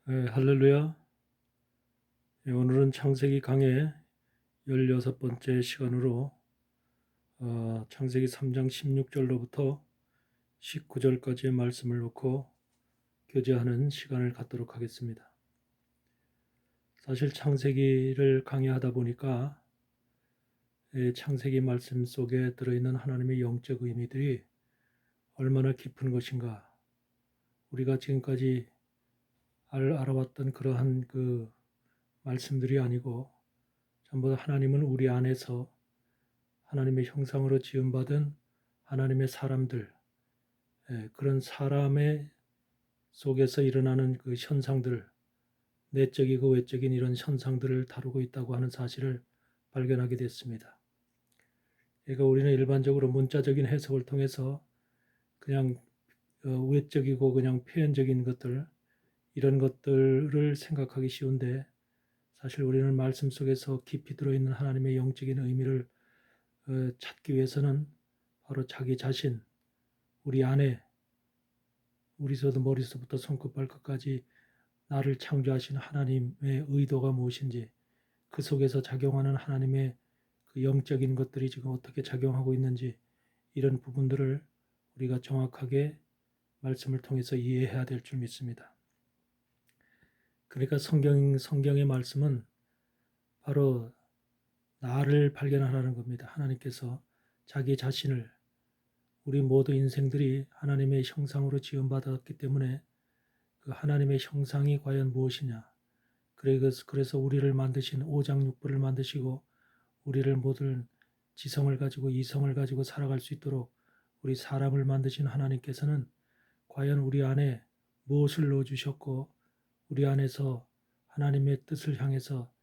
할렐루야. 오늘은 창세기 강의 16번째 시간으로 창세기 3장 16절로부터 19절까지의 말씀을 놓고 교제하는 시간을 갖도록 하겠습니다. 사실 창세기를 강의하다 보니까 창세기 말씀 속에 들어있는 하나님의 영적 의미들이 얼마나 깊은 것인가, 우리가 지금까지 알아왔던 그러한 그 말씀들이 아니고 전부 다 하나님은 우리 안에서 하나님의 형상으로 지음받은 하나님의 사람들, 그런 사람의 속에서 일어나는 그 현상들, 내적이고 외적인 이런 현상들을 다루고 있다고 하는 사실을 발견하게 됐습니다. 그러니까 우리는 일반적으로 문자적인 해석을 통해서 그냥 외적이고 그냥 표현적인 것들, 이런 것들을 생각하기 쉬운데, 사실 우리는 말씀 속에서 깊이 들어있는 하나님의 영적인 의미를 찾기 위해서는 바로 자기 자신, 우리 안에, 우리서도 머리서부터 손끝 발끝까지 나를 창조하신 하나님의 의도가 무엇인지, 그 속에서 작용하는 하나님의 그 영적인 것들이 지금 어떻게 작용하고 있는지, 이런 부분들을 우리가 정확하게 말씀을 통해서 이해해야 될 줄 믿습니다. 그러니까 성경의 말씀은 바로 나를 발견하라는 겁니다. 하나님께서 자기 자신을, 우리 모두 인생들이 하나님의 형상으로 지음받았기 때문에 그 하나님의 형상이 과연 무엇이냐, 그래서 우리를 만드신 오장육부를 만드시고 우리를 모든 지성을 가지고 이성을 가지고 살아갈 수 있도록 우리 사람을 만드신 하나님께서는 과연 우리 안에 무엇을 넣어주셨고, 우리 안에서 하나님의 뜻을 향해서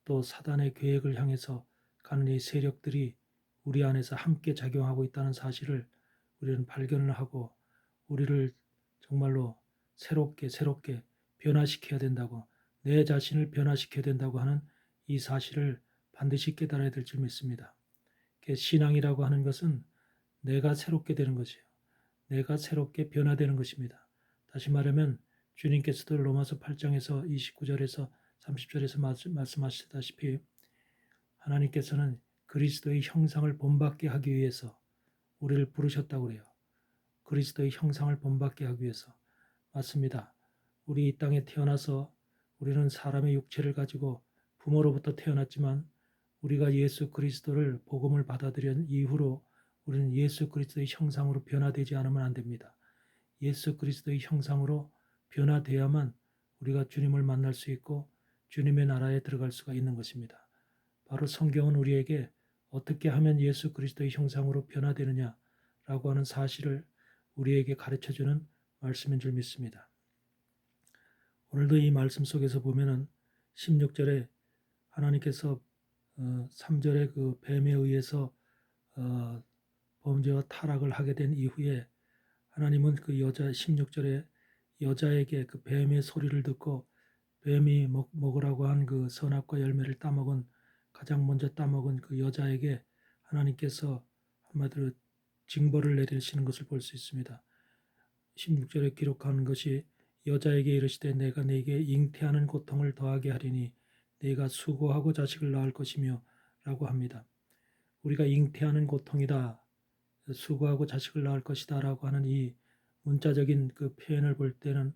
또 사단의 계획을 향해서 가는 이 세력들이 우리 안에서 함께 작용하고 있다는 사실을 우리는 발견을 하고, 우리를 정말로 새롭게 변화시켜야 된다고, 내 자신을 변화시켜야 된다고 하는 이 사실을 반드시 깨달아야 될 줄 믿습니다. 신앙이라고 하는 것은 내가 새롭게 되는 것이에요. 내가 새롭게 변화되는 것입니다. 다시 말하면 주님께서도 로마서 8장에서 29절에서 30절에서 말씀하시다시피 하나님께서는 그리스도의 형상을 본받게 하기 위해서 우리를 부르셨다고 그래요. 그리스도의 형상을 본받게 하기 위해서. 맞습니다. 우리 이 땅에 태어나서 우리는 사람의 육체를 가지고 부모로부터 태어났지만, 우리가 예수 그리스도를 복음을 받아들인 이후로 우리는 예수 그리스도의 형상으로 변화되지 않으면 안 됩니다. 예수 그리스도의 형상으로 변화되어야만 우리가 주님을 만날 수 있고 주님의 나라에 들어갈 수가 있는 것입니다. 바로 성경은 우리에게 어떻게 하면 예수 그리스도의 형상으로 변화되느냐라고 하는 사실을 우리에게 가르쳐주는 말씀인 줄 믿습니다. 오늘도 이 말씀 속에서 보면은 16절에 하나님께서 3절에 그 뱀에 의해서 범죄와 타락을 하게 된 이후에 하나님은 그 16절에 여자에게 그 뱀의 소리를 듣고 뱀이 먹으라고 한 그 선악과 열매를 따먹은, 가장 먼저 따먹은 그 여자에게 하나님께서 한마디로 징벌을 내리시는 것을 볼 수 있습니다. 16절에 기록하는 것이 여자에게 이르시되 내가 네게 잉태하는 고통을 더하게 하리니 네가 수고하고 자식을 낳을 것이며 라고 합니다. 우리가 잉태하는 고통이다, 수고하고 자식을 낳을 것이다 라고 하는 이 문자적인 그 표현을 볼 때는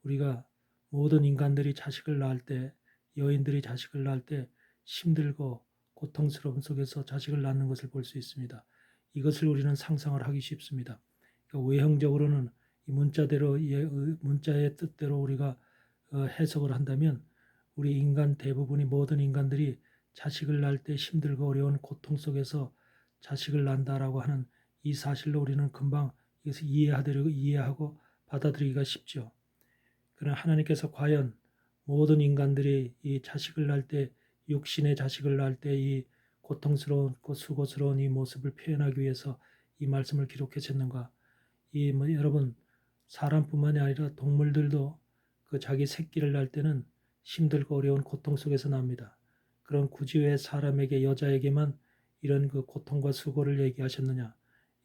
우리가 모든 인간들이 자식을 낳을 때, 여인들이 자식을 낳을 때 힘들고 고통스러움 속에서 자식을 낳는 것을 볼 수 있습니다. 이것을 우리는 상상을 하기 쉽습니다. 그러니까 외형적으로는 이 문자의 뜻대로 우리가 해석을 한다면 우리 인간 대부분이, 모든 인간들이 자식을 낳을 때 힘들고 어려운 고통 속에서 자식을 낳는다라고 하는 이 사실로 우리는 금방 이것을 이해하고 받아들이기가 쉽죠. 그러나 하나님께서 과연 모든 인간들이 이 자식을 낳을 때, 육신의 자식을 낳을 때 이 고통스러운 수고스러운 이 모습을 표현하기 위해서 이 말씀을 기록하셨는가? 여러분, 사람뿐만이 아니라 동물들도 그 자기 새끼를 낳을 때는 힘들고 어려운 고통 속에서 납니다. 그럼 굳이 왜 사람에게, 여자에게만 이런 그 고통과 수고를 얘기하셨느냐?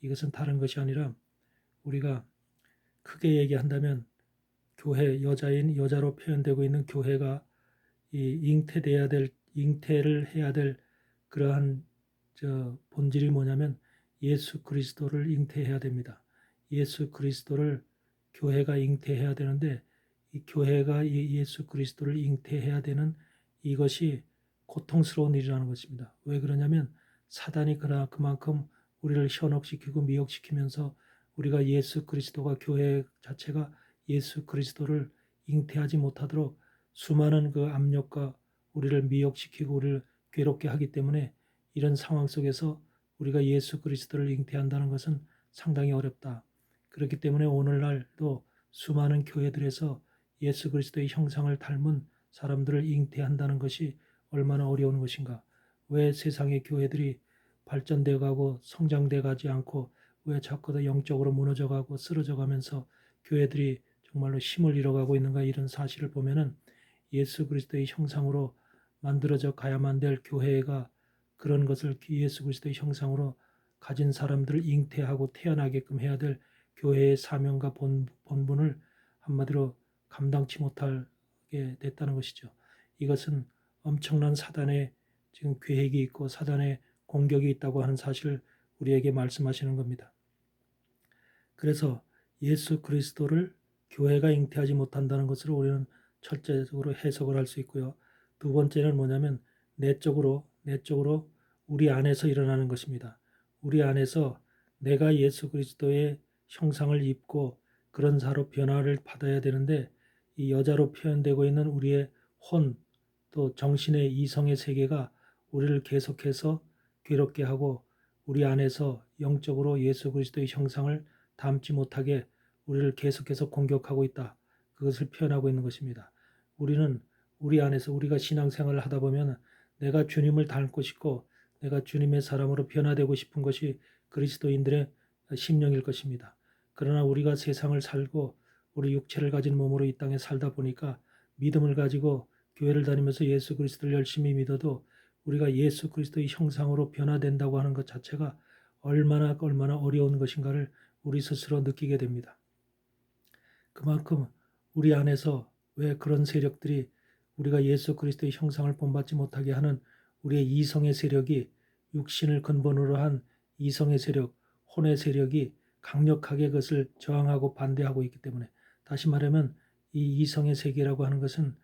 이것은 다른 것이 아니라 우리가 크게 얘기한다면 교회, 여자인 여자로 표현되고 있는 교회가 이 잉태를 해야 될 그러한 본질이 뭐냐면 예수 그리스도를 잉태해야 됩니다. 예수 그리스도를 교회가 잉태해야 되는데, 이 교회가 이 예수 그리스도를 잉태해야 되는 이것이 고통스러운 일이라는 것입니다. 왜 그러냐면 사단이 그만큼 우리를 현혹시키고 미혹시키면서 우리가 예수 그리스도가, 교회 자체가 예수 그리스도를 잉태하지 못하도록 수많은 그 압력과 우리를 미혹시키고 우리를 괴롭게 하기 때문에, 이런 상황 속에서 우리가 예수 그리스도를 잉태한다는 것은 상당히 어렵다. 그렇기 때문에 오늘날도 수많은 교회들에서 예수 그리스도의 형상을 닮은 사람들을 잉태한다는 것이 얼마나 어려운 것인가. 왜 세상의 교회들이 발전되어 가고 성장돼 가지 않고 왜 자꾸 더 영적으로 무너져 가고 쓰러져 가면서 교회들이 정말로 힘을 잃어가고 있는가. 이런 사실을 보면은 예수 그리스도의 형상으로 만들어져 가야만 될 교회가 그런 것을 예수 그리스도의 형상으로 가진 사람들을 잉태하고 태어나게끔 해야 될 교회의 사명과 본분을 한마디로 감당치 못하게 됐다는 것이죠. 이것은 엄청난 사단의 지금 계획이 있고 사단의 공격이 있다고 하는 사실을 우리에게 말씀하시는 겁니다. 그래서 예수 그리스도를 교회가 잉태하지 못한다는 것으로 우리는 첫째적으로 해석을 할 수 있고요. 두 번째는 뭐냐면 내적으로 우리 안에서 일어나는 것입니다. 우리 안에서 내가 예수 그리스도의 형상을 입고 그런 자로 변화를 받아야 되는데, 이 여자로 표현되고 있는 우리의 혼, 또 정신의 이성의 세계가 우리를 계속해서 괴롭게 하고 우리 안에서 영적으로 예수 그리스도의 형상을 닮지 못하게 우리를 계속해서 공격하고 있다. 그것을 표현하고 있는 것입니다. 우리는 우리 안에서 우리가 신앙생활을 하다 보면 내가 주님을 닮고 싶고 내가 주님의 사람으로 변화되고 싶은 것이 그리스도인들의 심령일 것입니다. 그러나 우리가 세상을 살고 우리 육체를 가진 몸으로 이 땅에 살다 보니까 믿음을 가지고 교회를 다니면서 예수 그리스도를 열심히 믿어도 우리가 예수 그리스도의 형상으로 변화된다고 하는 것 자체가 얼마나 어려운 것인가를 우리 스스로 느끼게 됩니다. 그만큼 우리 안에서 왜 그런 세력들이 우리가 예수 그리스도의 형상을 본받지 못하게 하는 우리의 이성의 세력이, 육신을 근본으로 한 이성의 세력, 혼의 세력이 강력하게 그것을 저항하고 반대하고 있기 때문에, 다시 말하면 이 이성의 세계라고 하는 것은,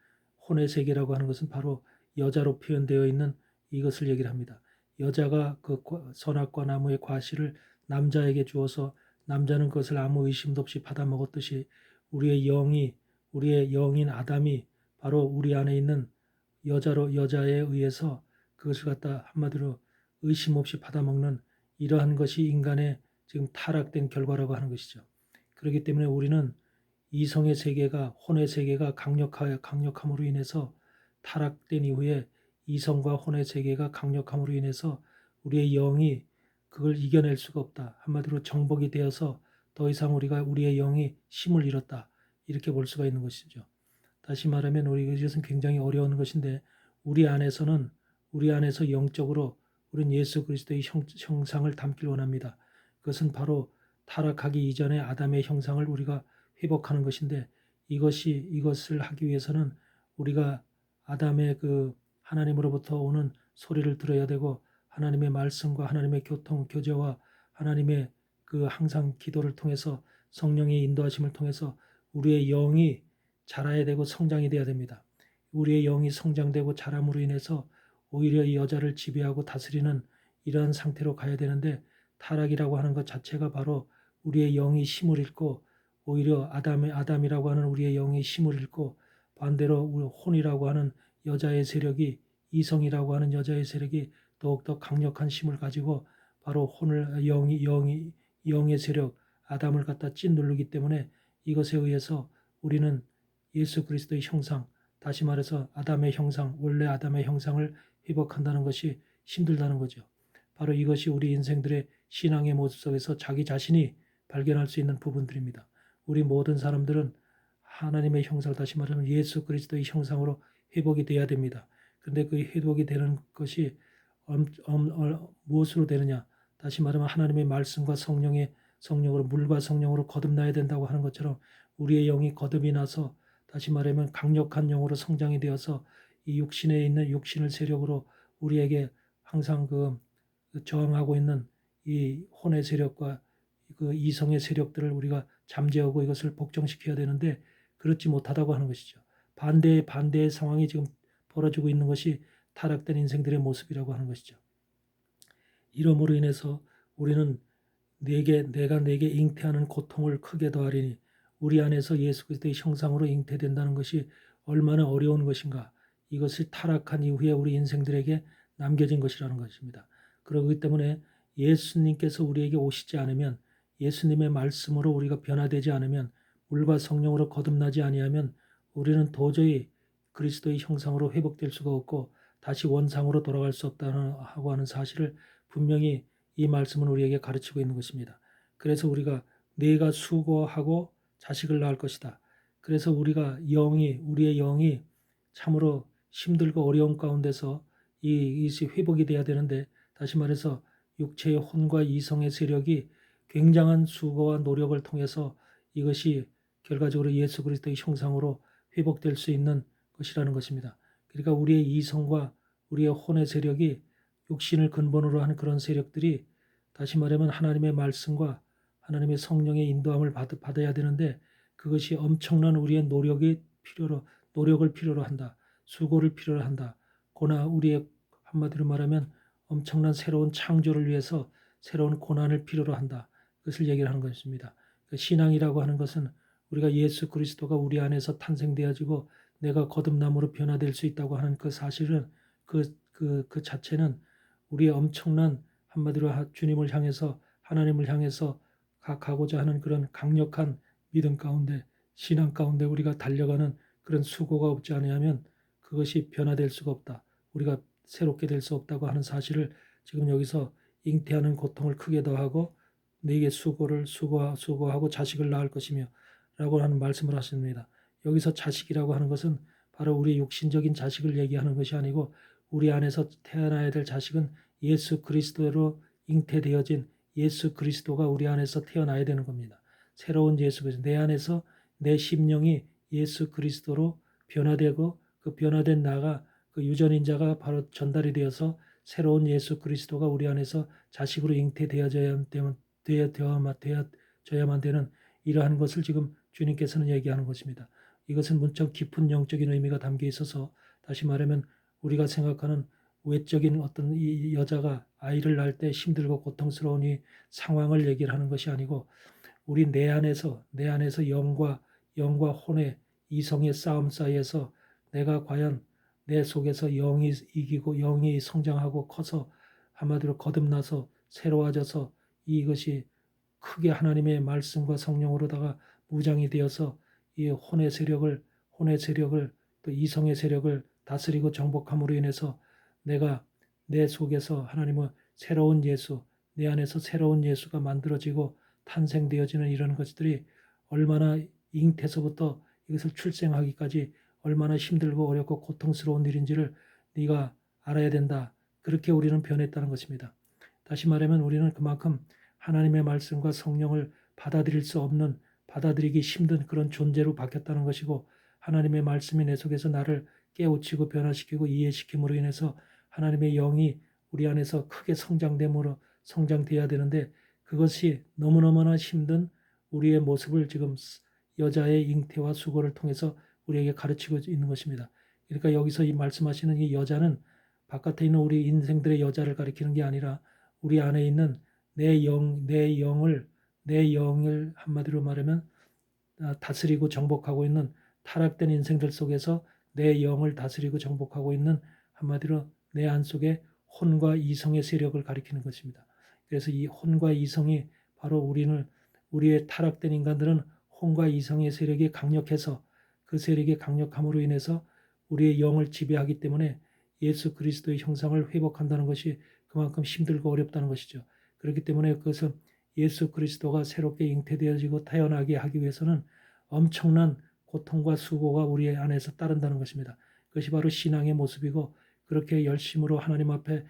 혼의 세계라고 하는 것은 바로 여자로 표현되어 있는 이것을 얘기를 합니다. 여자가 그 선악과 나무의 과실을 남자에게 주어서 남자는 그것을 아무 의심도 없이 받아 먹었듯이 우리의 영인 아담이 바로 우리 안에 있는 여자에 의해서 그것을 갖다 한마디로 의심 없이 받아먹는 이러한 것이 인간의 지금 타락된 결과라고 하는 것이죠. 그렇기 때문에 우리는 이성의 세계가, 혼의 세계가 강력함으로 인해서, 타락된 이후에 이성과 혼의 세계가 강력함으로 인해서 우리의 영이 그걸 이겨낼 수가 없다. 한마디로 정복이 되어서 더 이상 우리의 영이 힘을 잃었다. 이렇게 볼 수가 있는 것이죠. 다시 말하면 이것은 굉장히 어려운 것인데, 우리 안에서 영적으로 우리는 예수 그리스도의 형상을 담길 원합니다. 그것은 바로 타락하기 이전의 아담의 형상을 우리가 회복하는 것인데, 이것을 하기 위해서는 우리가 아담의 그 하나님으로부터 오는 소리를 들어야 되고, 하나님의 말씀과 하나님의 교제와 하나님의 그 항상 기도를 통해서, 성령의 인도하심을 통해서 우리의 영이 자라야 되고 성장이 돼야 됩니다. 우리의 영이 성장되고 자람으로 인해서 오히려 이 여자를 지배하고 다스리는 이러한 상태로 가야 되는데, 타락이라고 하는 것 자체가 바로 우리의 영이 힘을 잃고, 오히려 아담이라고 하는 우리의 영이 힘을 잃고, 반대로 우리 혼이라고 하는 여자의 세력이, 이성이라고 하는 여자의 세력이 더욱더 강력한 힘을 가지고 바로 영의 세력, 아담을 갖다 찐누르기 때문에, 이것에 의해서 우리는 예수 그리스도의 형상, 다시 말해서 아담의 형상, 원래 아담의 형상을 회복한다는 것이 힘들다는 거죠. 바로 이것이 우리 인생들의 신앙의 모습 속에서 자기 자신이 발견할 수 있는 부분들입니다. 우리 모든 사람들은 하나님의 형상, 다시 말하면 예수 그리스도의 형상으로 회복이 돼야 됩니다. 그런데 그 회복이 되는 것이 무엇으로 되느냐? 다시 말하면 하나님의 말씀과 성령으로, 물과 성령으로 거듭나야 된다고 하는 것처럼 우리의 영이 거듭이 나서 다시 말하면 강력한 영으로 성장이 되어서 이 육신에 있는 육신을 세력으로 우리에게 항상 그 저항하고 있는 이 혼의 세력과 그 이성의 세력들을 우리가 잠재우고 이것을 복종시켜야 되는데 그렇지 못하다고 하는 것이죠. 반대의 상황이 지금 벌어지고 있는 것이 타락된 인생들의 모습이라고 하는 것이죠. 이러므로 인해서 우리는 내가 내게 잉태하는 고통을 크게 더하리니 우리 안에서 예수 그리스도의 형상으로 잉태된다는 것이 얼마나 어려운 것인가. 이것이 타락한 이후에 우리 인생들에게 남겨진 것이라는 것입니다. 그렇기 때문에 예수님께서 우리에게 오시지 않으면, 예수님의 말씀으로 우리가 변화되지 않으면, 물과 성령으로 거듭나지 아니하면 우리는 도저히 그리스도의 형상으로 회복될 수가 없고 다시 원상으로 돌아갈 수 없다고 하는 사실을 분명히 이 말씀은 우리에게 가르치고 있는 것입니다. 그래서 우리가 네가 수고하고 자식을 낳을 것이다. 그래서 우리의 영이 참으로 힘들고 어려운 가운데서 이것이 회복이 돼야 되는데, 다시 말해서 육체의 혼과 이성의 세력이 굉장한 수고와 노력을 통해서 이것이 결과적으로 예수 그리스도의 형상으로 회복될 수 있는 것이라는 것입니다. 그러니까 우리의 이성과 우리의 혼의 세력이 육신을 근본으로 하는 그런 세력들이 다시 말하면 하나님의 말씀과 하나님의 성령의 인도함을 받아야 되는데 그것이 엄청난 우리의 노력을 필요로 한다. 수고를 필요로 한다. 고나 우리의 한마디로 말하면 엄청난 새로운 창조를 위해서 새로운 고난을 필요로 한다. 그것을 얘기를 하는 것입니다. 신앙이라고 하는 것은 우리가 예수 그리스도가 우리 안에서 탄생되어지고 내가 거듭남으로 변화될 수 있다고 하는 그 사실은 그 자체는 우리의 엄청난 한마디로 주님을 향해서 하나님을 향해서 가고자 하는 그런 강력한 믿음 가운데 신앙 가운데 우리가 달려가는 그런 수고가 없지 아니하면 그것이 변화될 수가 없다. 우리가 새롭게 될 수 없다고 하는 사실을 지금 여기서 잉태하는 고통을 크게 더하고 네게 수고하고 자식을 낳을 것이며 라고 하는 말씀을 하십니다. 여기서 자식이라고 하는 것은 바로 우리 육신적인 자식을 얘기하는 것이 아니고 우리 안에서 태어나야 될 자식은 예수 그리스도로 잉태되어진 예수 그리스도가 우리 안에서 태어나야 되는 겁니다. 새로운 예수 그리스도, 내 안에서 내 심령이 예수 그리스도로 변화되고 그 변화된 나가 그 유전인자가 바로 전달이 되어서 새로운 예수 그리스도가 우리 안에서 자식으로 잉태되어져야만 되는 이러한 것을 지금 주님께서는 얘기하는 것입니다. 이것은 무척 깊은 영적인 의미가 담겨 있어서 다시 말하면 우리가 생각하는 외적인 어떤 이 여자가 아이를 낳을 때 힘들고 고통스러운 이 상황을 얘기를 하는 것이 아니고 우리 내 안에서 영과 혼의 이성의 싸움 사이에서 내가 과연 내 속에서 영이 이기고 영이 성장하고 커서 한마디로 거듭나서 새로워져서 이것이 크게 하나님의 말씀과 성령으로다가 무장이 되어서 이 혼의 세력을 또 이성의 세력을 다스리고 정복함으로 인해서 내가 내 속에서 하나님의 새로운 예수, 내 안에서 새로운 예수가 만들어지고 탄생되어지는 이런 것들이 얼마나 잉태서부터 이것을 출생하기까지 얼마나 힘들고 어렵고 고통스러운 일인지를 네가 알아야 된다. 그렇게 우리는 변했다는 것입니다. 다시 말하면 우리는 그만큼 하나님의 말씀과 성령을 받아들이기 힘든 그런 존재로 바뀌었다는 것이고 하나님의 말씀이 내 속에서 나를 깨우치고 변화시키고 이해시킴으로 인해서 하나님의 영이 우리 안에서 크게 성장돼야 되는데 그것이 너무너무나 힘든 우리의 모습을 지금 여자의 잉태와 수고를 통해서 우리에게 가르치고 있는 것입니다. 그러니까 여기서 이 말씀하시는 이 여자는 바깥에 있는 우리 인생들의 여자를 가리키는 게 아니라 우리 안에 있는 내 영을 한마디로 말하면 다스리고 정복하고 있는 타락된 인생들 속에서 내 영을 다스리고 정복하고 있는 한마디로 내 안속에 혼과 이성의 세력을 가리키는 것입니다. 그래서 이 혼과 이성이 바로 우리의 타락된 인간들은 혼과 이성의 세력이 강력해서 그 세력이 강력함으로 인해서 우리의 영을 지배하기 때문에 예수 그리스도의 형상을 회복한다는 것이 그만큼 힘들고 어렵다는 것이죠. 그렇기 때문에 그것은 예수 그리스도가 새롭게 잉태되어지고 태어나게 하기 위해서는 엄청난 고통과 수고가 우리 안에서 따른다는 것입니다. 그것이 바로 신앙의 모습이고 그렇게 열심으로 하나님 앞에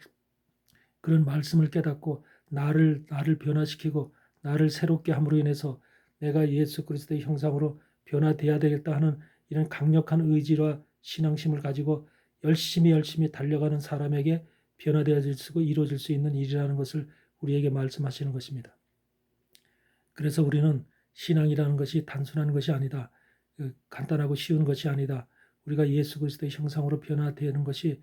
그런 말씀을 깨닫고 나를 변화시키고 나를 새롭게 함으로 인해서 내가 예수 그리스도의 형상으로 변화돼야 되겠다 하는 이런 강력한 의지와 신앙심을 가지고 열심히 달려가는 사람에게 변화되어질 수 있고 이루어질 수 있는 일이라는 것을 우리에게 말씀하시는 것입니다. 그래서 우리는 신앙이라는 것이 단순한 것이 아니다. 간단하고 쉬운 것이 아니다. 우리가 예수 그리스도의 형상으로 변화되는 것이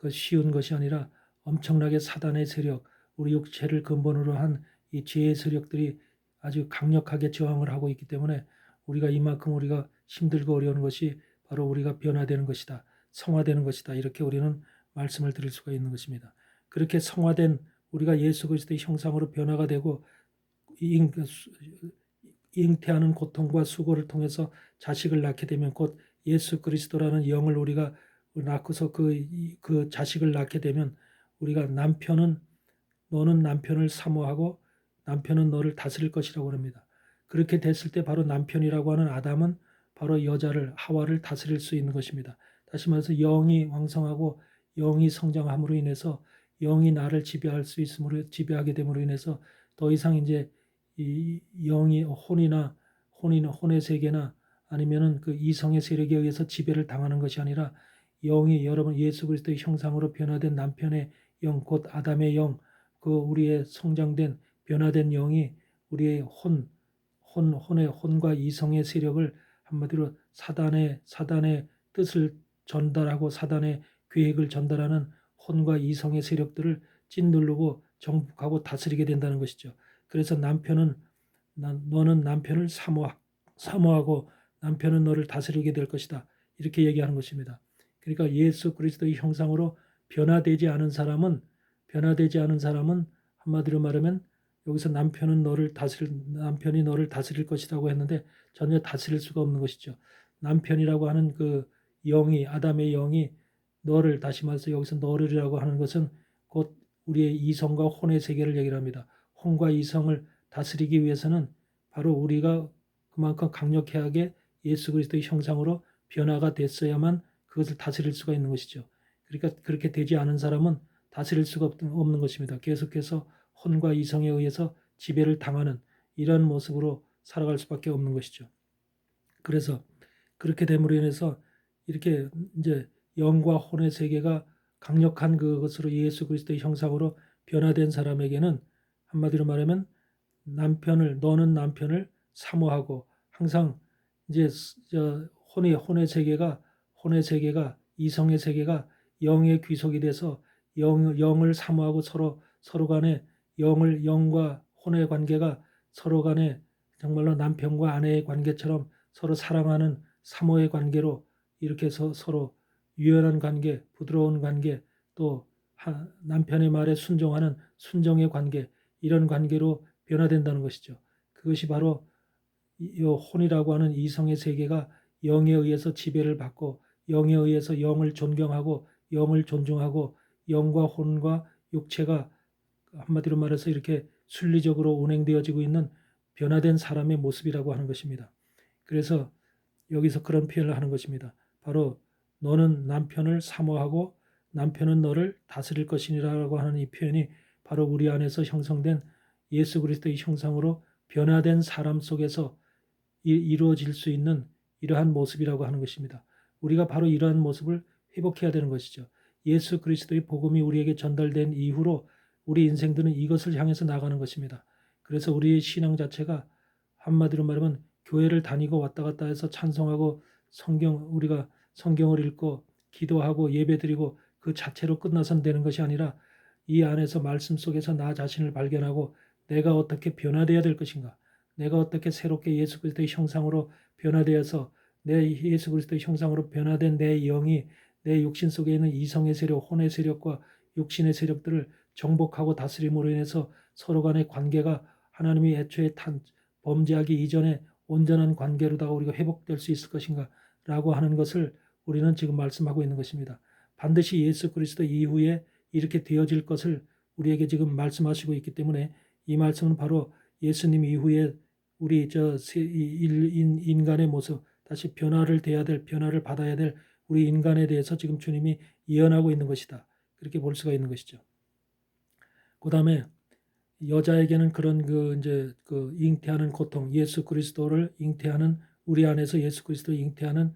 쉬운 것이 아니라 엄청나게 사단의 세력, 우리 육체를 근본으로 한 이 죄의 세력들이 아주 강력하게 저항을 하고 있기 때문에 우리가 이만큼 우리가 힘들고 어려운 것이 바로 우리가 변화되는 것이다. 성화되는 것이다. 이렇게 우리는 말씀을 드릴 수가 있는 것입니다. 그렇게 성화된 우리가 예수 그리스도의 형상으로 변화가 되고 잉태하는 고통과 수고를 통해서 자식을 낳게 되면 곧 예수 그리스도라는 영을 우리가 낳고서 그 자식을 낳게 되면 우리가 너는 남편을 사모하고 남편은 너를 다스릴 것이라고 합니다. 그렇게 됐을 때 바로 남편이라고 하는 아담은 바로 여자를 하와를 다스릴 수 있는 것입니다. 다시 말해서 영이 왕성하고 영이 성장함으로 인해서 영이 나를 지배하게 됨으로 인해서 더 이상 이제 이 영이 혼의 세계나 아니면은 그 이성의 세력에 의해서 지배를 당하는 것이 아니라 영이 여러분 예수 그리스도의 형상으로 변화된 남편의 영, 곧 아담의 영, 그 우리의 성장된 변화된 영이 우리의 혼과 이성의 세력을 한마디로 사단의 뜻을 전달하고 사단의 계획을 전달하는 혼과 이성의 세력들을 찐누르고 정복하고 다스리게 된다는 것이죠. 그래서 너는 남편을 사모하고 남편은 너를 다스리게 될 것이다. 이렇게 얘기하는 것입니다. 그러니까 예수 그리스도의 형상으로 변화되지 않은 사람은 한마디로 말하면 여기서 남편이 너를 다스릴 것이라고 했는데 전혀 다스릴 수가 없는 것이죠. 남편이라고 하는 그 영이 아담의 영이 너를 다시 말해서 여기서 너를이라고 하는 것은 곧 우리의 이성과 혼의 세계를 얘기를 합니다. 혼과 이성을 다스리기 위해서는 바로 우리가 그만큼 강력하게 예수 그리스도의 형상으로 변화가 됐어야만 그것을 다스릴 수가 있는 것이죠. 그러니까 그렇게 되지 않은 사람은 다스릴 수가 없는 것입니다. 계속해서 혼과 이성에 의해서 지배를 당하는 이런 모습으로 살아갈 수밖에 없는 것이죠. 그래서 그렇게 됨으로 인해서 이렇게 이제 영과 혼의 세계가 강력한 그것으로 예수 그리스도의 형상으로 변화된 사람에게는 한마디로 말하면 너는 남편을 사모하고 항상 이제 혼의 세계가 이성의 세계가 영의 귀속이 돼서 영을 사모하고 서로 간에 영과 혼의 관계가 서로 간에 정말로 남편과 아내의 관계처럼 서로 사랑하는 사모의 관계로 이렇게 해서 서로 유연한 관계, 부드러운 관계, 또 남편의 말에 순종하는 순정의 관계, 이런 관계로 변화된다는 것이죠. 그것이 바로 이 혼이라고 하는 이성의 세계가 영에 의해서 지배를 받고 영에 의해서 영을 존경하고 영을 존중하고 영과 혼과 육체가 한마디로 말해서 이렇게 순리적으로 운행되어지고 있는 변화된 사람의 모습이라고 하는 것입니다. 그래서 여기서 그런 표현을 하는 것입니다. 바로 너는 남편을 사모하고 남편은 너를 다스릴 것이니라고 하는 이 표현이 바로 우리 안에서 형성된 예수 그리스도의 형상으로 변화된 사람 속에서 이루어질 수 있는 이러한 모습이라고 하는 것입니다. 우리가 바로 이러한 모습을 회복해야 되는 것이죠. 예수 그리스도의 복음이 우리에게 전달된 이후로 우리 인생들은 이것을 향해서 나가는 것입니다. 그래서 우리의 신앙 자체가 한마디로 말하면 교회를 다니고 왔다 갔다 해서 찬송하고 우리가 성경을 읽고 기도하고 예배드리고 그 자체로 끝나선 되는 것이 아니라 이 안에서 말씀 속에서 나 자신을 발견하고 내가 어떻게 변화되어야 될 것인가, 내가 어떻게 새롭게 예수 그리스도의 형상으로 변화되어서 내 예수 그리스도의 형상으로 변화된 내 영이 내 육신 속에 있는 이성의 세력, 혼의 세력과 육신의 세력들을 정복하고 다스림으로 인해서 서로 간의 관계가 하나님이 애초에 범죄하기 이전에 온전한 관계로다가 우리가 회복될 수 있을 것인가 라고 하는 것을 우리는 지금 말씀하고 있는 것입니다. 반드시 예수 그리스도 이후에 이렇게 되어질 것을 우리에게 지금 말씀하시고 있기 때문에 이 말씀은 바로 예수님 이후에 우리 인간의 모습, 다시 변화를 받아야 될 우리 인간에 대해서 지금 주님이 예언하고 있는 것이다. 그렇게 볼 수가 있는 것이죠. 그 다음에 여자에게는 그런 잉태하는 고통, 예수 그리스도를 잉태하는 우리 안에서 예수 그리스도 잉태하는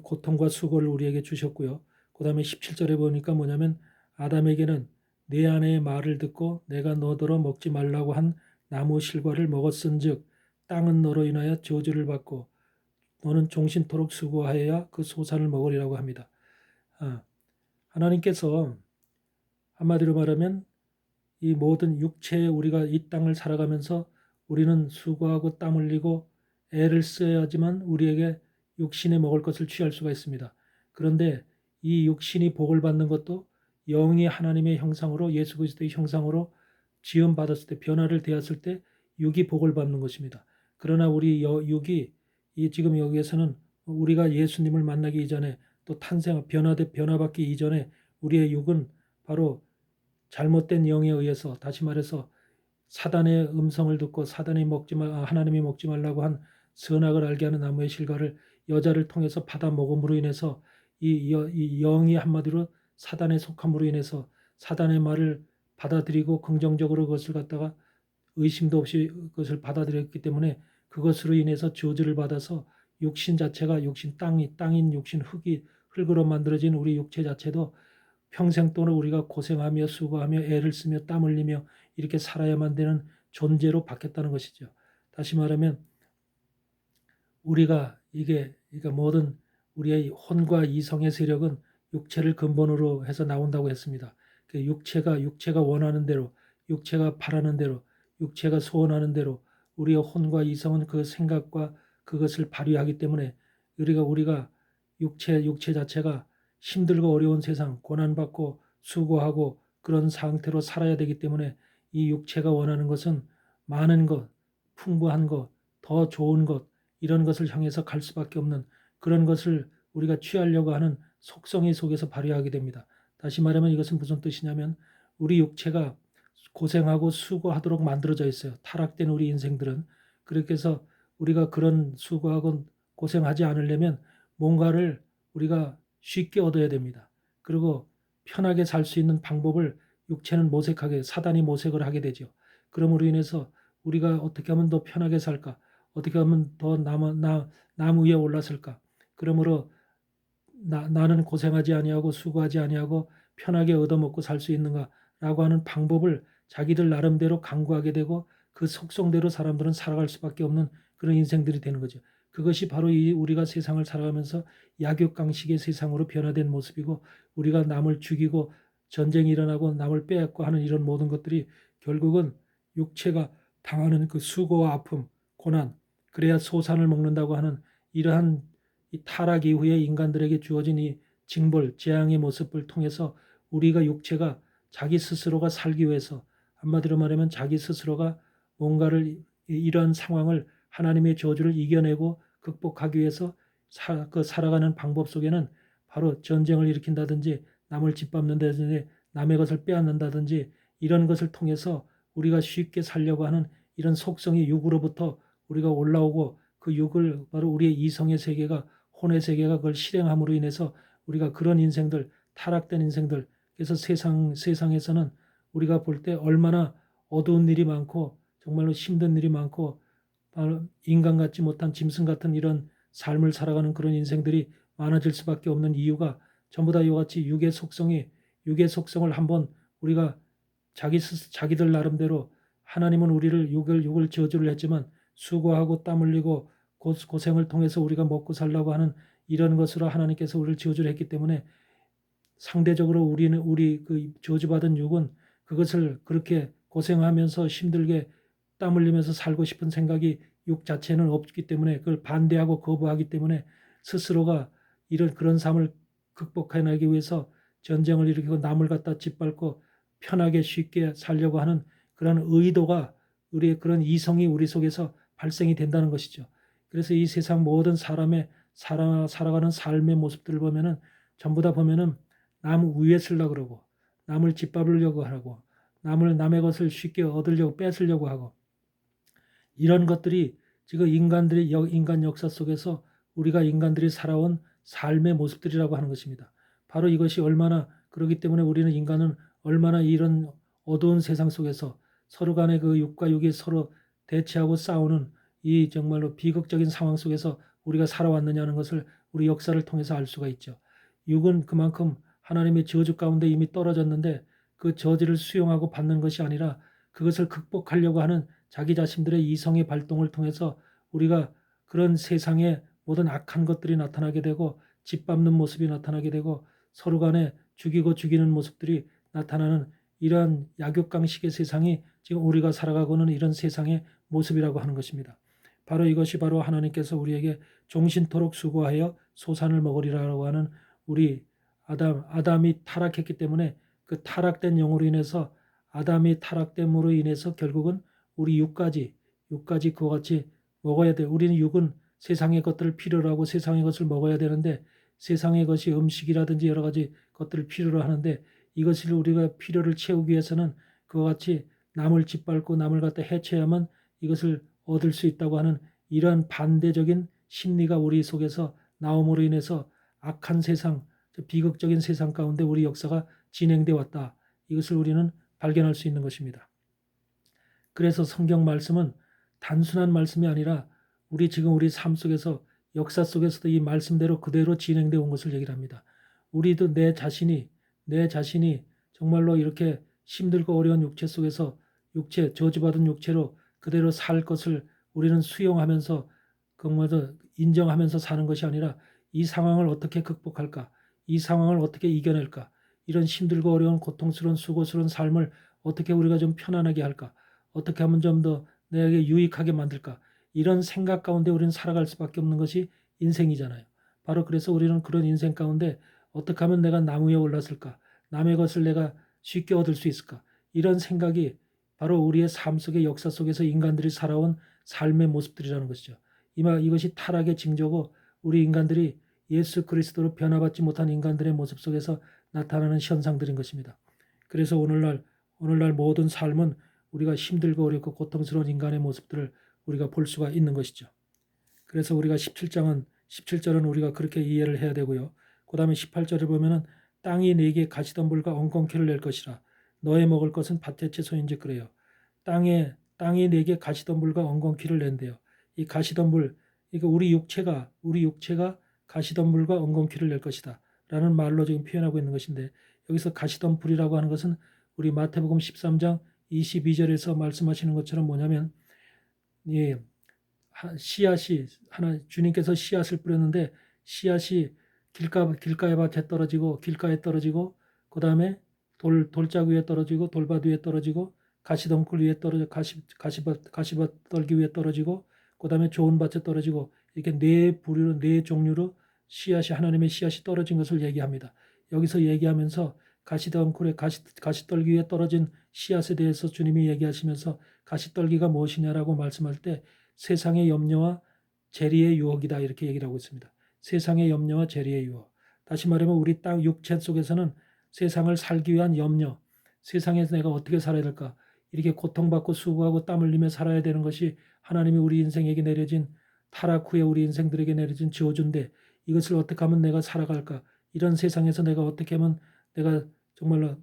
고통과 수고를 우리에게 주셨고요. 그 다음에 17절에 보니까 뭐냐면 아담에게는 내 아내의 말을 듣고 내가 너더러 먹지 말라고 한 나무 실과를 먹었은즉 땅은 너로 인하여 저주를 받고 너는 종신토록 수고하여야 그 소산을 먹으리라고 합니다. 하나님께서 한마디로 말하면 이 모든 육체에 우리가 이 땅을 살아가면서 우리는 수고하고 땀 흘리고 애를 써야지만 우리에게 육신에 먹을 것을 취할 수가 있습니다. 그런데 이 육신이 복을 받는 것도 영이 하나님의 형상으로 예수 그리스도의 형상으로 지음받았을 때 변화를 되었을 때 육이 복을 받는 것입니다. 그러나 우리 육이 지금 여기에서는 우리가 예수님을 만나기 이전에 또 변화받기 이전에 우리의 육은 바로 잘못된 영에 의해서 다시 말해서 사단의 음성을 듣고 하나님이 먹지 말라고 한 선악을 알게 하는 나무의 실과를 여자를 통해서 받아 먹음으로 인해서 이 영이 한마디로 사단에 속함으로 인해서 사단의 말을 받아들이고 긍정적으로 그것을 갖다가 의심도 없이 그것을 받아들였기 때문에 그것으로 인해서 저주를 받아서 육신 자체가 땅인 육신 흙으로 만들어진 우리 육체 자체도 평생 동안 우리가 고생하며 수고하며 애를 쓰며 땀 흘리며 이렇게 살아야만 되는 존재로 바뀌었다는 것이죠. 다시 말하면 우리가 그러니까 모든 우리의 혼과 이성의 세력은 육체를 근본으로 해서 나온다고 했습니다. 육체가 원하는 대로, 육체가 바라는 대로, 육체가 소원하는 대로 우리의 혼과 이성은 그 생각과 그것을 발휘하기 때문에 우리가 육체 자체가 힘들고 어려운 세상, 고난받고 수고하고 그런 상태로 살아야 되기 때문에 이 육체가 원하는 것은 많은 것, 풍부한 것, 더 좋은 것, 이런 것을 향해서 갈 수밖에 없는 그런 것을 우리가 취하려고 하는 속성의 속에서 발휘하게 됩니다. 다시 말하면 이것은 무슨 뜻이냐면 우리 육체가 고생하고 수고하도록 만들어져 있어요. 타락된 우리 인생들은. 그렇게 해서 우리가 그런 수고하고 고생하지 않으려면 뭔가를 우리가 쉽게 얻어야 됩니다. 그리고 편하게 살 수 있는 방법을 육체는 사단이 모색을 하게 되죠. 그러므로 인해서 우리가 어떻게 하면 더 편하게 살까? 어떻게 하면 더 남 위에 올랐을까? 그러므로 나는 고생하지 아니하고 수고하지 아니하고 편하게 얻어먹고 살 수 있는가라고 하는 방법을 자기들 나름대로 강구하게 되고 그 속성대로 사람들은 살아갈 수밖에 없는 그런 인생들이 되는 거죠. 그것이 바로 우리가 세상을 살아가면서 약육강식의 세상으로 변화된 모습이고 우리가 남을 죽이고 전쟁이 일어나고 남을 빼앗고 하는 이런 모든 것들이 결국은 육체가 당하는 그 수고와 아픔, 고난, 그래야 소산을 먹는다고 하는 이러한 이 타락 이후에 인간들에게 주어진 이 징벌, 재앙의 모습을 통해서 우리가 육체가 자기 스스로가 살기 위해서 한마디로 말하면 자기 스스로가 뭔가를 이러한 상황을 하나님의 저주를 이겨내고 극복하기 위해서 살아가는 방법 속에는 바로 전쟁을 일으킨다든지 남을 짓밟는다든지 남의 것을 빼앗는다든지 이런 것을 통해서 우리가 쉽게 살려고 하는 이런 속성이 육으로부터 우리가 올라오고 그 육을 바로 우리의 이성의 세계가 혼의 세계가 그걸 실행함으로 인해서 우리가 그런 인생들, 타락된 인생들, 그래서 세상에서는 우리가 볼 때 얼마나 어두운 일이 많고 정말로 힘든 일이 많고 인간 같지 못한 짐승 같은 이런 삶을 살아가는 그런 인생들이 많아질 수밖에 없는 이유가 전부 다 이와 같이 육의 속성을 한번 우리가 자기들 나름대로 하나님은 우리를 육을 저주를 했지만 수고하고 땀 흘리고 고생을 통해서 우리가 먹고 살라고 하는 이런 것으로 하나님께서 우리를 저주를 했기 때문에 상대적으로 우리 그 저주받은 육은 그것을 그렇게 고생하면서 힘들게 땀 흘리면서 살고 싶은 생각이 육 자체는 없기 때문에 그걸 반대하고 거부하기 때문에 스스로가 그런 삶을 극복해내기 위해서 전쟁을 일으키고 남을 갖다 짓밟고 편하게 쉽게 살려고 하는 그런 의도가 우리의 그런 이성이 우리 속에서 발생이 된다는 것이죠. 그래서 이 세상 모든 사람의 살아가는 삶의 모습들을 보면은 전부 다 보면은 남 위에 쓰려고 그러고 남을 짓밟으려고 하고 남의 것을 쉽게 얻으려고 뺏으려고 하고 이런 것들이 지금 인간 역사 속에서 우리가 인간들이 살아온 삶의 모습들이라고 하는 것입니다. 바로 이것이 얼마나 그렇기 때문에 우리는 인간은 얼마나 이런 어두운 세상 속에서 서로 간의 그 육과 육이 서로 대치하고 싸우는 이 정말로 비극적인 상황 속에서 우리가 살아왔느냐는 것을 우리 역사를 통해서 알 수가 있죠. 육은 그만큼 하나님의 저주 가운데 이미 떨어졌는데 그 저주를 수용하고 받는 것이 아니라 그것을 극복하려고 하는 자기 자신들의 이성의 발동을 통해서 우리가 그런 세상에 모든 악한 것들이 나타나게 되고 짓밟는 모습이 나타나게 되고 서로 간에 죽이고 죽이는 모습들이 나타나는 이러한 약육강식의 세상이 지금 우리가 살아가고는 이런 세상의 모습이라고 하는 것입니다. 바로 이것이 바로 하나님께서 우리에게 종신토록 수고하여 소산을 먹으리라고 하는 우리 아담이 타락했기 때문에 그 타락된 영으로 인해서 아담이 타락됨으로 인해서 결국은 우리 육까지 그와 같이 먹어야 돼. 우리는 육은 세상의 것들을 필요로 하고 세상의 것을 먹어야 되는데 세상의 것이 음식이라든지 여러 가지 것들을 필요로 하는데 이것을 우리가 필요를 채우기 위해서는 그와 같이 남을 짓밟고 남을 갖다 해쳐야만 이것을 얻을 수 있다고 하는 이러한 반대적인 심리가 우리 속에서 나옴으로 인해서 악한 세상, 비극적인 세상 가운데 우리 역사가 진행돼 왔다. 이것을 우리는 발견할 수 있는 것입니다. 그래서 성경 말씀은 단순한 말씀이 아니라 지금 우리 삶 속에서 역사 속에서도 이 말씀대로 그대로 진행되어 온 것을 얘기를 합니다. 우리도 내 자신이 정말로 이렇게 힘들고 어려운 육체 속에서 저주받은 육체로 그대로 살 것을 우리는 수용하면서 그것을 인정하면서 사는 것이 아니라 이 상황을 어떻게 극복할까? 이 상황을 어떻게 이겨낼까? 이런 힘들고 어려운 고통스러운 수고스러운 삶을 어떻게 우리가 좀 편안하게 할까? 어떻게 하면 좀 더 내게 유익하게 만들까? 이런 생각 가운데 우리는 살아갈 수밖에 없는 것이 인생이잖아요. 바로 그래서 우리는 그런 인생 가운데 어떻게 하면 내가 나무 위에 올랐을까? 남의 것을 내가 쉽게 얻을 수 있을까? 이런 생각이 바로 우리의 삶 속의 역사 속에서 인간들이 살아온 삶의 모습들이라는 것이죠. 이것이 타락의 징조고 우리 인간들이 예수 그리스도로 변화받지 못한 인간들의 모습 속에서 나타나는 현상들인 것입니다. 그래서 오늘날 모든 삶은 우리가 힘들고 어렵고 고통스러운 인간의 모습들을 우리가 볼 수가 있는 것이죠. 그래서 우리가 17절은 우리가 그렇게 이해를 해야 되고요. 그 다음에 18절을 보면은 땅이 네게 가시덤불과 엉겅퀴를 낼 것이라 너의 먹을 것은 밭의 채소인지 그래요. 땅이 네게 가시덤불과 엉겅퀴를 낸대요. 이 가시덤불, 그러니까 우리 육체가 가시덤불과 엉겅퀴를 낼 것이다 라는 말로 지금 표현하고 있는 것인데 여기서 가시덤불이라고 하는 것은 우리 마태복음 13장 22절에서 말씀하시는 것처럼 뭐냐면 씨앗이 주님께서 씨앗을 뿌렸는데 씨앗이 길가의 밭에 떨어지고 길가에 떨어지고 그 다음에 돌짝 위에 떨어지고 돌밭 위에 떨어지고 가시덤불 위에 떨어져 가시밭 떨기 위에 떨어지고 그 다음에 좋은 밭에 떨어지고 이렇게 네 종류로 하나님의 씨앗이 떨어진 것을 얘기합니다. 여기서 얘기하면서 가시덤불에 가시떨기 위에 떨어진 씨앗에 대해서 주님이 얘기하시면서 가시떨기가 무엇이냐라고 말씀할 때 세상의 염려와 재리의 유혹이다 이렇게 얘기를 하고 있습니다. 세상의 염려와 재리의 유혹. 다시 말하면 우리 땅 육체 속에서는 세상을 살기 위한 염려, 세상에서 내가 어떻게 살아야 될까? 이렇게 고통받고 수고하고 땀 흘리며 살아야 되는 것이 하나님이 우리 인생에게 내려진 타락 후에 우리 인생들에게 내려진 저주인데 이것을 어떻게 하면 내가 살아갈까? 이런 세상에서 내가 어떻게 하면 내가 정말로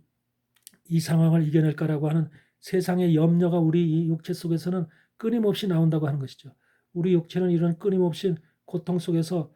이 상황을 이겨낼까라고 하는 세상의 염려가 우리 이 육체 속에서는 끊임없이 나온다고 하는 것이죠. 우리 육체는 이런 끊임없이 고통 속에서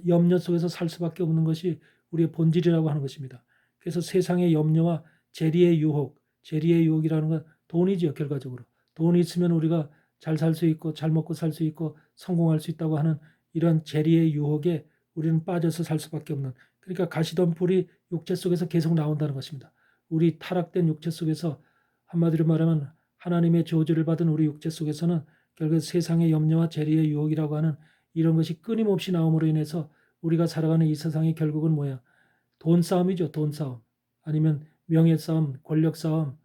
염려 속에서 살 수밖에 없는 것이 우리의 본질이라고 하는 것입니다. 그래서 세상의 염려와 재리의 유혹이라는 건 돈이죠. 결과적으로 돈이 있으면 우리가 잘 살 수 있고 잘 먹고 살 수 있고 성공할 수 있다고 하는 이런 재리의 유혹에 우리는 빠져서 살 수밖에 없는, 그러니까 가시덤불이 육체 속에서 계속 나온다는 것입니다. 우리 타락된 육체 속에서 한마디로 말하면 하나님의 저주를 받은 우리 육체 속에서는 결국 세상의 염려와 재리의 유혹이라고 하는 이런 것이 끊임없이 나옴으로 인해서 우리가 살아가는 이 세상이 결국은 뭐야? 돈 싸움이죠. 돈 싸움. 아니면 명예 싸움, 권력 싸움.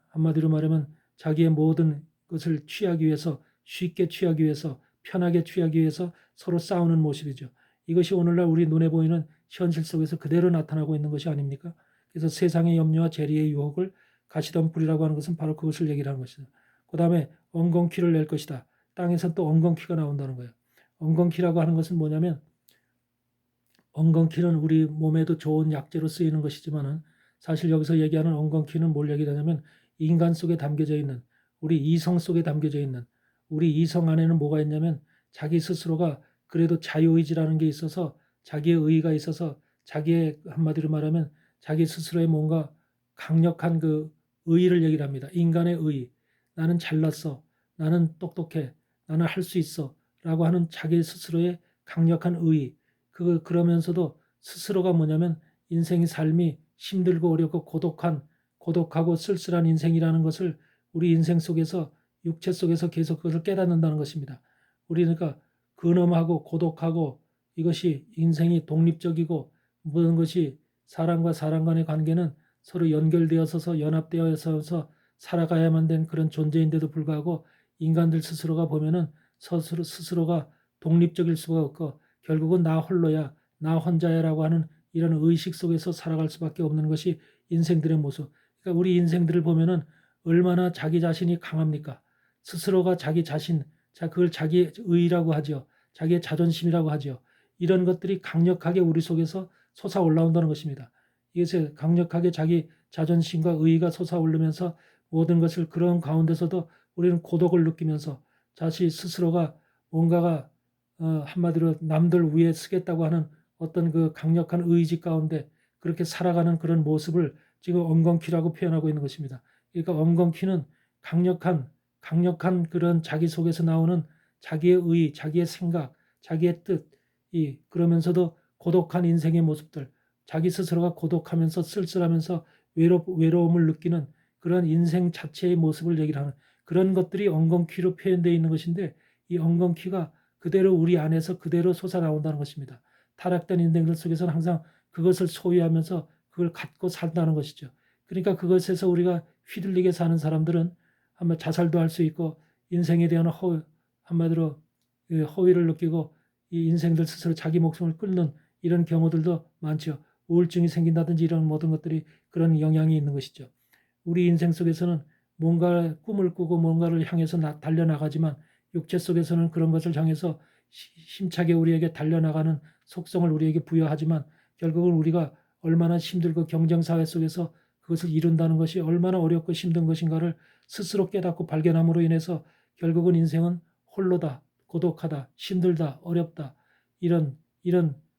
한마디로 말하면 자기의 모든 것을 취하기 위해서, 쉽게 취하기 위해서, 편하게 취하기 위해서 서로 싸우는 모습이죠. 이것이 오늘날 우리 눈에 보이는 현실 속에서 그대로 나타나고 있는 것이 아닙니까? 그래서 세상의 염려와 재리의 유혹을 가시덤불이라고 하는 것은 바로 그것을 얘기를 하는 것이죠. 그 다음에 엉겅퀴를 낼 것이다. 땅에서 또 엉겅퀴가 나온다는 거예요. 엉겅퀴라고 하는 것은 뭐냐면 엉겅퀴는 우리 몸에도 좋은 약재로 쓰이는 것이지만은 사실 여기서 얘기하는 엉겅퀴는 뭘 얘기하냐면 인간 속에 담겨져 있는, 우리 이성 속에 담겨져 있는, 우리 이성 안에는 뭐가 있냐면 자기 스스로가 그래도 자유의지라는 게 있어서 자기의 의의가 있어서 자기의 한마디로 말하면 자기 스스로의 뭔가 강력한 그 의의를 얘기를 합니다. 인간의 의의. 나는 잘났어. 나는 똑똑해. 나는 할 수 있어. 라고 하는 자기 스스로의 강력한 의의. 그러면서도 스스로가 뭐냐면 인생의 삶이 힘들고 어렵고 고독하고 쓸쓸한 인생이라는 것을 우리 인생 속에서 육체 속에서 계속 그것을 깨닫는다는 것입니다. 우리가 근엄하고 고독하고 이것이 인생이 독립적이고 모든 것이 사람과 사람 간의 관계는 서로 연결되어서 연합되어서 살아가야만 된 그런 존재인데도 불구하고 인간들 스스로가 보면은 스스로가 독립적일 수가 없고 결국은 나 홀로야, 나 혼자야라고 하는 이런 의식 속에서 살아갈 수밖에 없는 것이 인생들의 모습. 그러니까 우리 인생들을 보면은 얼마나 자기 자신이 강합니까? 스스로가 자기 자신, 그걸 자기의 의라고 하죠. 자기의 자존심이라고 하죠. 이런 것들이 강력하게 우리 속에서 솟아 올라온다는 것입니다. 이것에 강력하게 자기 자존심과 의의가 솟아오르면서 모든 것을 그런 가운데서도 우리는 고독을 느끼면서 자신 스스로가 뭔가가 한마디로 남들 위에 쓰겠다고 하는 어떤 그 강력한 의지 가운데 그렇게 살아가는 그런 모습을 지금 엉겅퀴라고 표현하고 있는 것입니다. 그러니까 엉겅퀴는 강력한 그런 자기 속에서 나오는 자기의 의, 자기의 생각, 자기의 뜻, 그러면서도 고독한 인생의 모습들, 자기 스스로가 고독하면서 쓸쓸하면서 외로움을 느끼는 그런 인생 자체의 모습을 얘기를 하는 그런 것들이 엉겅퀴로 표현되어 있는 것인데 이 엉겅퀴가 그대로 우리 안에서 그대로 솟아나온다는 것입니다. 타락된 인생들 속에서는 항상 그것을 소유하면서 그걸 갖고 산다는 것이죠. 그러니까 그것에서 우리가 휘둘리게 사는 사람들은 아마 자살도 할 수 있고 인생에 대한 한마디로 허위를 느끼고 이 인생들 스스로 자기 목숨을 끊는 이런 경우들도 많죠. 우울증이 생긴다든지 이런 모든 것들이 그런 영향이 있는 것이죠. 우리 인생 속에서는 뭔가 꿈을 꾸고 뭔가를 향해서 달려나가지만 육체 속에서는 그런 것을 향해서 힘차게 우리에게 달려나가는 속성을 우리에게 부여하지만 결국은 우리가 얼마나 힘들고 경쟁사회 속에서 그것을 이룬다는 것이 얼마나 어렵고 힘든 것인가를 스스로 깨닫고 발견함으로 인해서 결국은 인생은 홀로다, 고독하다, 힘들다, 어렵다 이런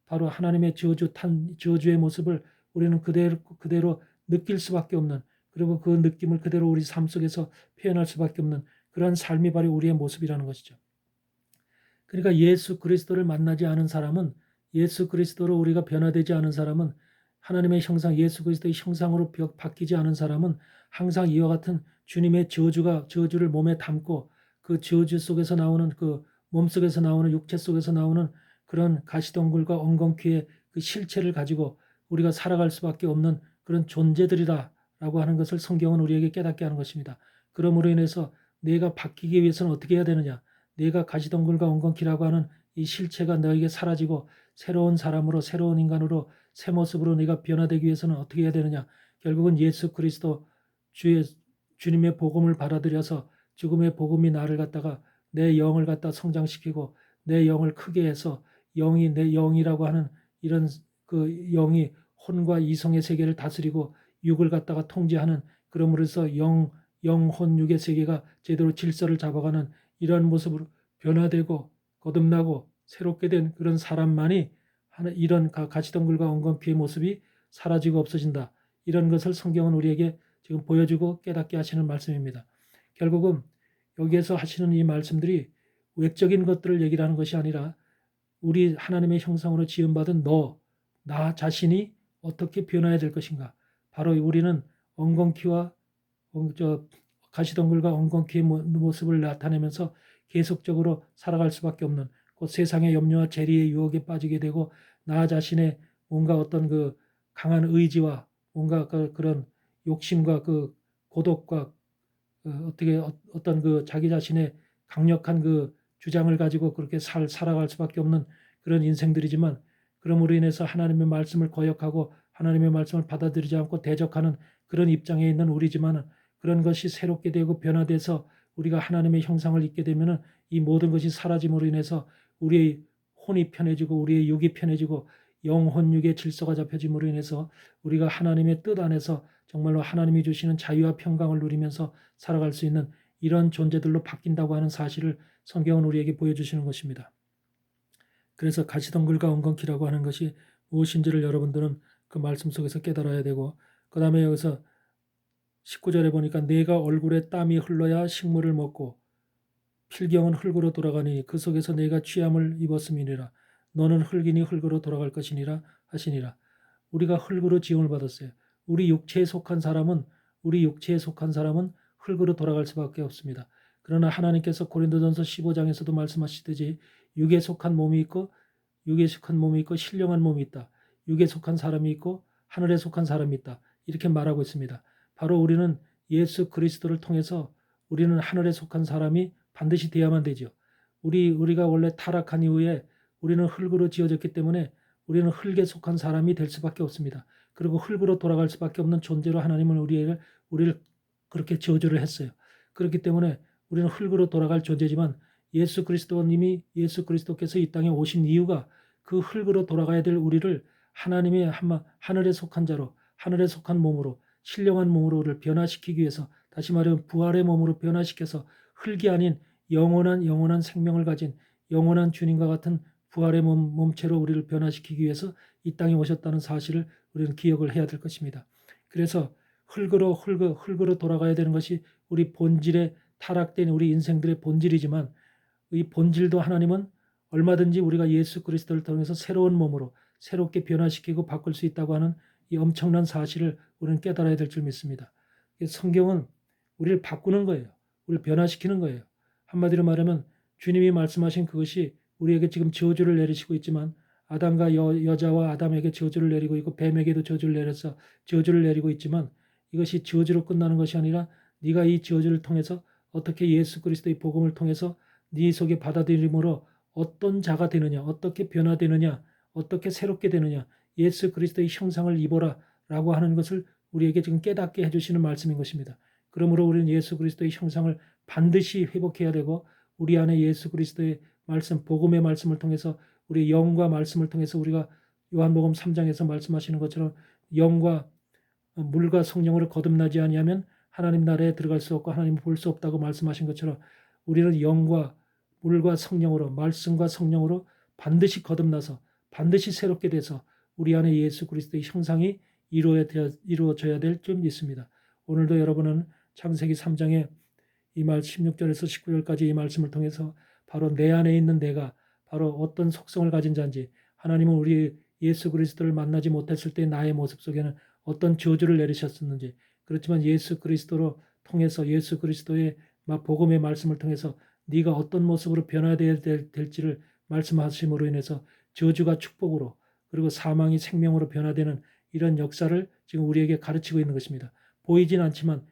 바로 하나님의 저주의 모습을 우리는 그대로 느낄 수밖에 없는 그리고 그 느낌을 그대로 우리 삶 속에서 표현할 수밖에 없는 그러한 삶이 바로 우리의 모습이라는 것이죠. 그러니까 예수 그리스도를 만나지 않은 사람은 예수 그리스도로 우리가 변화되지 않은 사람은 하나님의 형상 예수 그리스도의 형상으로 바뀌지 않은 사람은 항상 이와 같은 주님의 저주를 몸에 담고 그 저주 속에서 나오는 그 몸속에서 나오는 육체 속에서 나오는 그런 가시덩굴과 엉겅퀴의 그 실체를 가지고 우리가 살아갈 수밖에 없는 그런 존재들이다라고 하는 것을 성경은 우리에게 깨닫게 하는 것입니다. 그러므로 인해서 내가 바뀌기 위해서는 어떻게 해야 되느냐? 내가 가시덩굴과 엉겅퀴라고 하는 이 실체가 너에게 사라지고 새로운 사람으로 새로운 인간으로 새 모습으로 네가 변화되기 위해서는 어떻게 해야 되느냐? 결국은 예수 그리스도 주님의 복음을 받아들여서 죽음의 복음이 나를 갖다가 내 영을 갖다 성장시키고 내 영을 크게 해서 영이 내 영이라고 하는 이런 그 영이 혼과 이성의 세계를 다스리고 육을 갖다가 통제하는 그러므로서 영혼 육의 세계가 제대로 질서를 잡아가는 이러한 모습으로 변화되고 거듭나고 새롭게 된 그런 사람만이 이런 가시덩굴과 엉겅퀴의 모습이 사라지고 없어진다. 이런 것을 성경은 우리에게 지금 보여주고 깨닫게 하시는 말씀입니다. 결국은 여기에서 하시는 이 말씀들이 외적인 것들을 얘기를 하는 것이 아니라 우리 하나님의 형상으로 지음받은 나 자신이 어떻게 변화해야 될 것인가. 바로 우리는 엉겅퀴와 가시덩굴과 엉겅퀴의 모습을 나타내면서 계속적으로 살아갈 수밖에 없는 그 세상의 염려와 재리의 유혹에 빠지게 되고 나 자신의 뭔가 어떤 그 강한 의지와 뭔가 그런 욕심과 그 고독과 어떤 그 자기 자신의 강력한 그 주장을 가지고 그렇게 살아갈 수밖에 없는 그런 인생들이지만 그러므로 인해서 하나님의 말씀을 거역하고 하나님의 말씀을 받아들이지 않고 대적하는 그런 입장에 있는 우리지만 그런 것이 새롭게 되고 변화돼서 우리가 하나님의 형상을 입게 되면은 이 모든 것이 사라짐으로 인해서 우리의 혼이 편해지고 우리의 육이 편해지고 영혼 육의 질서가 잡혀짐으로 인해서 우리가 하나님의 뜻 안에서 정말로 하나님이 주시는 자유와 평강을 누리면서 살아갈 수 있는 이런 존재들로 바뀐다고 하는 사실을 성경은 우리에게 보여주시는 것입니다. 그래서 가시덩굴과 엉겅퀴라고 하는 것이 무엇인지를 여러분들은 그 말씀 속에서 깨달아야 되고, 그 다음에 여기서 19절에 보니까 내가 얼굴에 땀이 흘러야 식물을 먹고 필경은 흙으로 돌아가니 그 속에서 내가 취함을 입었음이니라. 너는 흙이니 흙으로 돌아갈 것이니라 하시니라. 우리가 흙으로 지음을 받았어요. 우리 육체에 속한 사람은 흙으로 돌아갈 수밖에 없습니다. 그러나 하나님께서 고린도전서 15장에서도 말씀하시듯이 육에 속한 몸이 있고 신령한 몸이 있다. 육에 속한 사람이 있고 하늘에 속한 사람이 있다. 이렇게 말하고 있습니다. 바로 우리는 예수 그리스도를 통해서 우리는 하늘에 속한 사람이 반드시 되어야만 되죠. 우리가 원래 타락한 이후에 우리는 흙으로 지어졌기 때문에 우리는 흙에 속한 사람이 될 수밖에 없습니다. 그리고 흙으로 돌아갈 수밖에 없는 존재로 하나님은 우리를 그렇게 저주를 했어요. 그렇기 때문에 우리는 흙으로 돌아갈 존재지만 예수 그리스도께서 이 땅에 오신 이유가 그 흙으로 돌아가야 될 우리를 하나님의 하늘에 속한 자로, 하늘에 속한 몸으로, 신령한 몸으로 우리를 변화시키기 위해서, 다시 말하면 부활의 몸으로 변화시켜서 흙이 아닌 영원한 생명을 가진 영원한 주님과 같은 부활의 몸체로 우리를 변화시키기 위해서 이 땅에 오셨다는 사실을 우리는 기억을 해야 될 것입니다. 그래서 흙으로 돌아가야 되는 것이 우리 본질에 타락된 우리 인생들의 본질이지만, 이 본질도 하나님은 얼마든지 우리가 예수 그리스도를 통해서 새로운 몸으로 새롭게 변화시키고 바꿀 수 있다고 하는 이 엄청난 사실을 우리는 깨달아야 될 줄 믿습니다. 성경은 우리를 바꾸는 거예요. 우리를 변화시키는 거예요. 한마디로 말하면 주님이 말씀하신 그것이 우리에게 지금 저주를 내리시고 있지만, 아담과 여자와 아담에게 저주를 내리고 있고 뱀에게도 저주를 내려서 저주를 내리고 있지만, 이것이 저주로 끝나는 것이 아니라 네가 이 저주를 통해서 어떻게 예수 그리스도의 복음을 통해서 네 속에 받아들임으로 어떤 자가 되느냐, 어떻게 변화되느냐, 어떻게 새롭게 되느냐, 예수 그리스도의 형상을 입어라 라고 하는 것을 우리에게 지금 깨닫게 해주시는 말씀인 것입니다. 그러므로 우리는 예수 그리스도의 형상을 반드시 회복해야 되고, 우리 안에 예수 그리스도의 말씀, 복음의 말씀을 통해서 우리 영과 말씀을 통해서 우리가 요한복음 3장에서 말씀하시는 것처럼 영과 물과 성령으로 거듭나지 아니하면 하나님 나라에 들어갈 수 없고 하나님을 볼 수 없다고 말씀하신 것처럼 우리는 영과 물과 성령으로, 말씀과 성령으로 반드시 거듭나서 반드시 새롭게 돼서 우리 안에 예수 그리스도의 형상이 이루어져야 될 줄 믿습니다. 오늘도 여러분은 창세기 3장의 이 말 16절에서 19절까지 이 말씀을 통해서 바로 내 안에 있는 내가 바로 어떤 속성을 가진 자인지, 하나님은 우리 예수 그리스도를 만나지 못했을 때 나의 모습 속에는 어떤 저주를 내리셨었는지, 그렇지만 예수 그리스도로 통해서 예수 그리스도의 복음의 말씀을 통해서 네가 어떤 모습으로 변화되어야 될지를 말씀하심으로 인해서 저주가 축복으로, 그리고 사망이 생명으로 변화되는 이런 역사를 지금 우리에게 가르치고 있는 것입니다. 보이진 않지만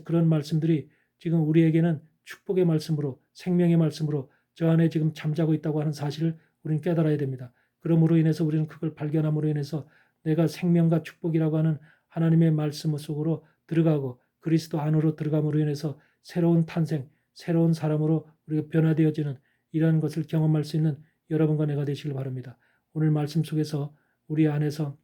그런 말씀들이 지금 우리에게는 축복의 말씀으로, 생명의 말씀으로 저 안에 지금 잠자고 있다고 하는 사실을 우리는 깨달아야 됩니다. 그러므로 인해서 우리는 그걸 발견함으로 인해서 내가 생명과 축복이라고 하는 하나님의 말씀 속으로 들어가고 그리스도 안으로 들어감으로 인해서 새로운 탄생, 새로운 사람으로 우리가 변화되어지는 이러한 것을 경험할 수 있는 여러분과 내가 되시길 바랍니다. 오늘 말씀 속에서 우리 안에서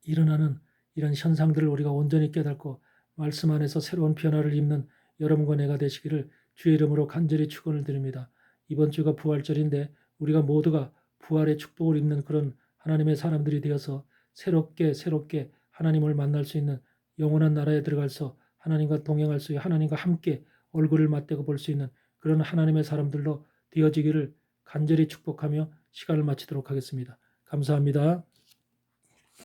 일어나는 이런 현상들을 우리가 온전히 깨닫고 말씀 안에서 새로운 변화를 입는 여러분과 내가 되시기를 주의 이름으로 간절히 축원을 드립니다. 이번 주가 부활절인데 우리가 모두가 부활의 축복을 입는 그런 하나님의 사람들이 되어서 새롭게 하나님을 만날 수 있는, 영원한 나라에 들어가서 하나님과 동행할 수 있는, 하나님과 함께 얼굴을 맞대고 볼 수 있는 그런 하나님의 사람들로 되어지기를 간절히 축복하며 시간을 마치도록 하겠습니다. 감사합니다.